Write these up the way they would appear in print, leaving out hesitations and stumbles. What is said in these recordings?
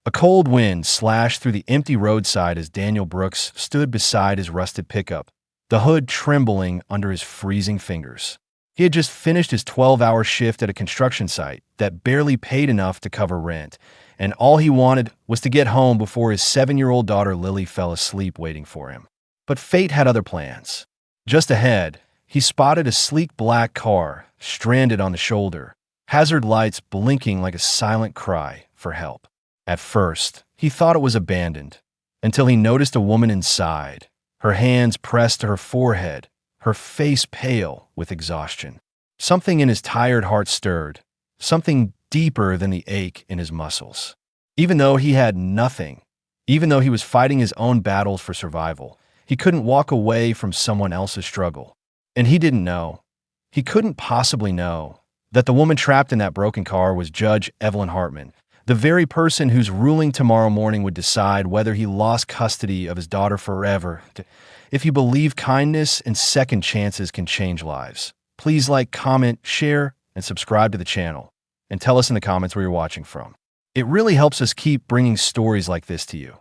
A cold wind slashed through the empty roadside as Daniel Brooks stood beside his rusted pickup, the hood trembling under his freezing fingers. He had just finished his 12-hour shift at a construction site that barely paid enough to cover rent, and all he wanted was to get home before his 7-year-old daughter Lily fell asleep waiting for him. But fate had other plans. Just ahead, he spotted a sleek black car stranded on the shoulder, hazard lights blinking like a silent cry for help. At first, he thought it was abandoned, until he noticed a woman inside, her hands pressed to her forehead, her face pale with exhaustion. Something in his tired heart stirred, something deeper than the ache in his muscles. Even though he had nothing, even though he was fighting his own battles for survival, he couldn't walk away from someone else's struggle. And he didn't know, he couldn't possibly know, that the woman trapped in that broken car was Judge Evelyn Hartman, the very person whose ruling tomorrow morning would decide whether he lost custody of his daughter forever. If you believe kindness and second chances can change lives, please like, comment, share, and subscribe to the channel. And tell us in the comments where you're watching from. It really helps us keep bringing stories like this to you.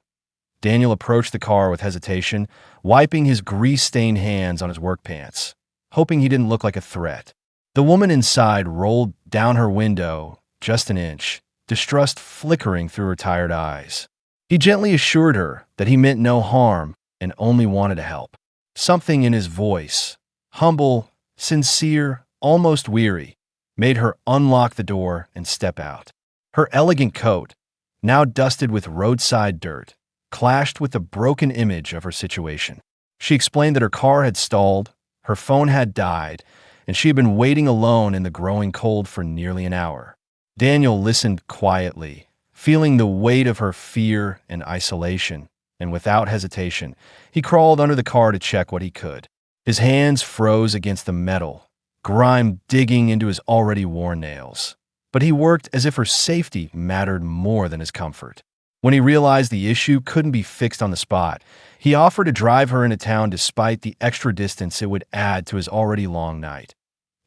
Daniel approached the car with hesitation, wiping his grease-stained hands on his work pants, hoping he didn't look like a threat. The woman inside rolled down her window just an inch, distrust flickering through her tired eyes. He gently assured her that he meant no harm and only wanted to help. Something in his voice, humble, sincere, almost weary, made her unlock the door and step out. Her elegant coat, now dusted with roadside dirt, clashed with the broken image of her situation. She explained that her car had stalled, her phone had died, and she had been waiting alone in the growing cold for nearly an hour. Daniel listened quietly, feeling the weight of her fear and isolation, and without hesitation, he crawled under the car to check what he could. His hands froze against the metal, grime digging into his already worn nails. But he worked as if her safety mattered more than his comfort. When he realized the issue couldn't be fixed on the spot, he offered to drive her into town despite the extra distance it would add to his already long night.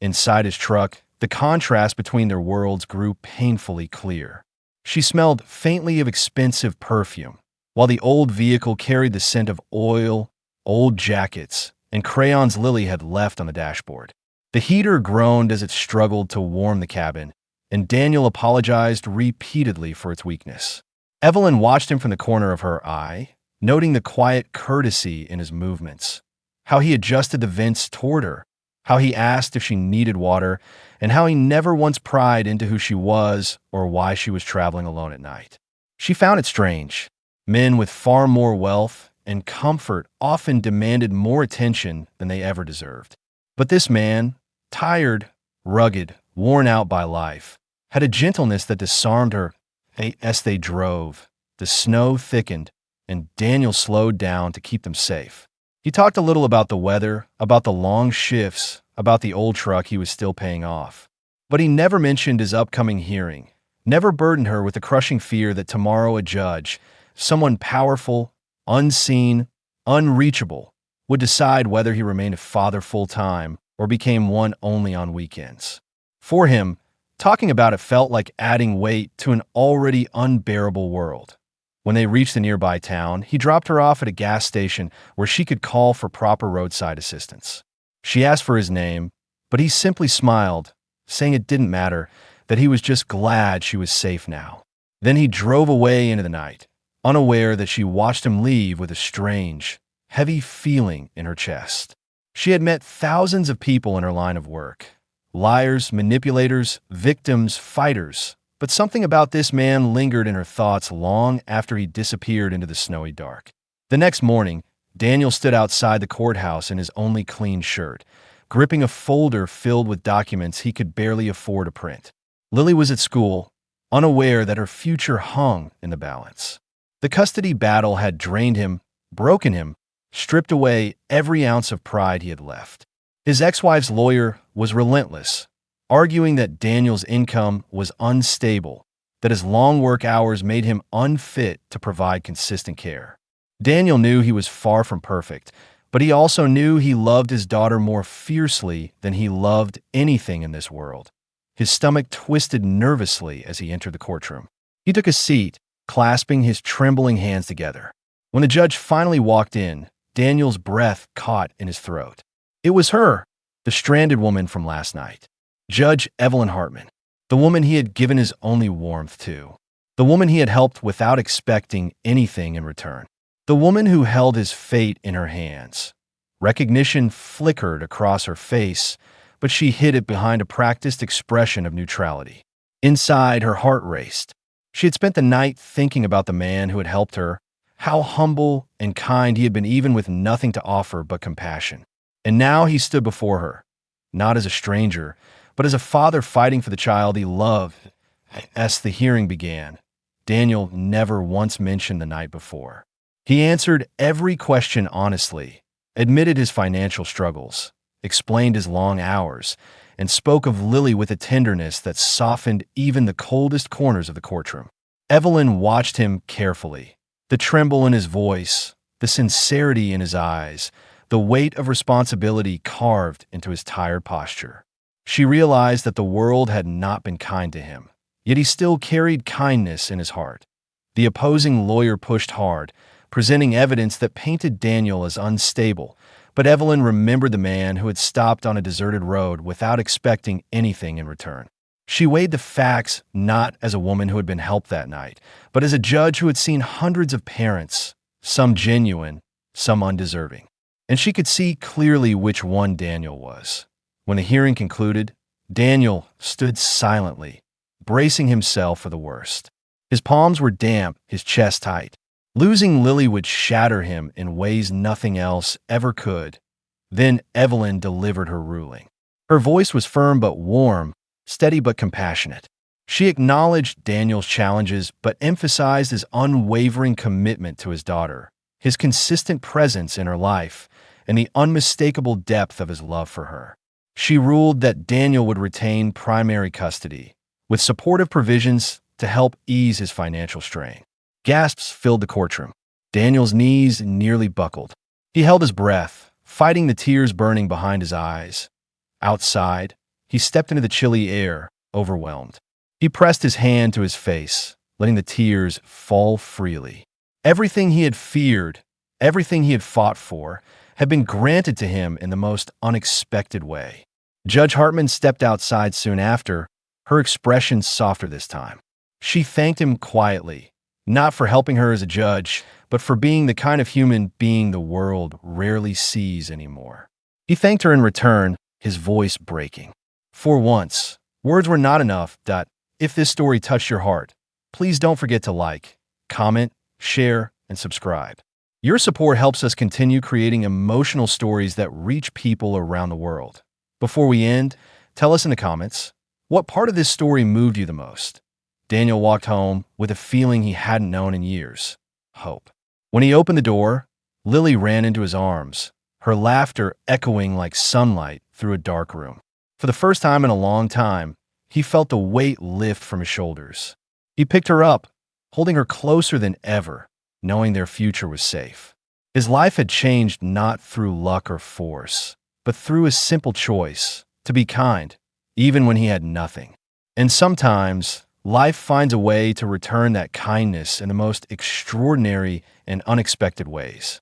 Inside his truck, the contrast between their worlds grew painfully clear. She smelled faintly of expensive perfume, while the old vehicle carried the scent of oil, old jackets, and crayons Lily had left on the dashboard. The heater groaned as it struggled to warm the cabin, and Daniel apologized repeatedly for its weakness. Evelyn watched him from the corner of her eye, noting the quiet courtesy in his movements, how he adjusted the vents toward her, how he asked if she needed water, and how he never once pried into who she was or why she was traveling alone at night. She found it strange. Men with far more wealth and comfort often demanded more attention than they ever deserved. But this man, tired, rugged, worn out by life, had a gentleness that disarmed her. As they drove, the snow thickened, and Daniel slowed down to keep them safe. He talked a little about the weather, about the long shifts, about the old truck he was still paying off. But he never mentioned his upcoming hearing, never burdened her with the crushing fear that tomorrow a judge, someone powerful, unseen, unreachable, would decide whether he remained a father full-time or became one only on weekends. For him, talking about it felt like adding weight to an already unbearable world. When they reached the nearby town, he dropped her off at a gas station where she could call for proper roadside assistance. She asked for his name, but he simply smiled, saying it didn't matter, that he was just glad she was safe now. Then he drove away into the night, unaware that she watched him leave with a strange, heavy feeling in her chest. She had met thousands of people in her line of work. Liars, manipulators, victims, fighters. But something about this man lingered in her thoughts long after he disappeared into the snowy dark. The next morning, Daniel stood outside the courthouse in his only clean shirt, gripping a folder filled with documents he could barely afford to print. Lily was at school, unaware that her future hung in the balance. The custody battle had drained him, broken him, stripped away every ounce of pride he had left. His ex-wife's lawyer was relentless, arguing that Daniel's income was unstable, that his long work hours made him unfit to provide consistent care. Daniel knew he was far from perfect, but he also knew he loved his daughter more fiercely than he loved anything in this world. His stomach twisted nervously as he entered the courtroom. He took a seat, clasping his trembling hands together. When the judge finally walked in, Daniel's breath caught in his throat. It was her, the stranded woman from last night. Judge Evelyn Hartman, the woman he had given his only warmth to. The woman he had helped without expecting anything in return. The woman who held his fate in her hands. Recognition flickered across her face, but she hid it behind a practiced expression of neutrality. Inside, her heart raced. She had spent the night thinking about the man who had helped her, how humble and kind he had been even with nothing to offer but compassion. And now he stood before her, not as a stranger, but as a father fighting for the child he loved. As the hearing began, Daniel never once mentioned the night before. He answered every question honestly, admitted his financial struggles, explained his long hours, and spoke of Lily with a tenderness that softened even the coldest corners of the courtroom. Evelyn watched him carefully, the tremble in his voice, the sincerity in his eyes, the weight of responsibility carved into his tired posture. She realized that the world had not been kind to him, yet he still carried kindness in his heart. The opposing lawyer pushed hard, presenting evidence that painted Daniel as unstable, but Evelyn remembered the man who had stopped on a deserted road without expecting anything in return. She weighed the facts not as a woman who had been helped that night, but as a judge who had seen hundreds of parents, some genuine, some undeserving. And she could see clearly which one Daniel was. When the hearing concluded, Daniel stood silently, bracing himself for the worst. His palms were damp, his chest tight. Losing Lily would shatter him in ways nothing else ever could. Then Evelyn delivered her ruling. Her voice was firm but warm, steady but compassionate. She acknowledged Daniel's challenges but emphasized his unwavering commitment to his daughter, his consistent presence in her life, and the unmistakable depth of his love for her. She ruled that Daniel would retain primary custody, with supportive provisions to help ease his financial strain. Gasps filled the courtroom. Daniel's knees nearly buckled. He held his breath, fighting the tears burning behind his eyes. Outside, he stepped into the chilly air, overwhelmed. He pressed his hand to his face, letting the tears fall freely. Everything he had feared, everything he had fought for, had been granted to him in the most unexpected way. Judge Hartman stepped outside soon after, her expression softer this time. She thanked him quietly, not for helping her as a judge, but for being the kind of human being the world rarely sees anymore. He thanked her in return, his voice breaking. For once, words were not enough. If this story touched your heart, please don't forget to like, comment, share, and subscribe. Your support helps us continue creating emotional stories that reach people around the world. Before we end, tell us in the comments, what part of this story moved you the most? Daniel walked home with a feeling he hadn't known in years: hope. When he opened the door, Lily ran into his arms, her laughter echoing like sunlight through a dark room. For the first time in a long time, he felt the weight lift from his shoulders. He picked her up, holding her closer than ever, knowing their future was safe. His life had changed not through luck or force, but through a simple choice to be kind, even when he had nothing. And sometimes, life finds a way to return that kindness in the most extraordinary and unexpected ways.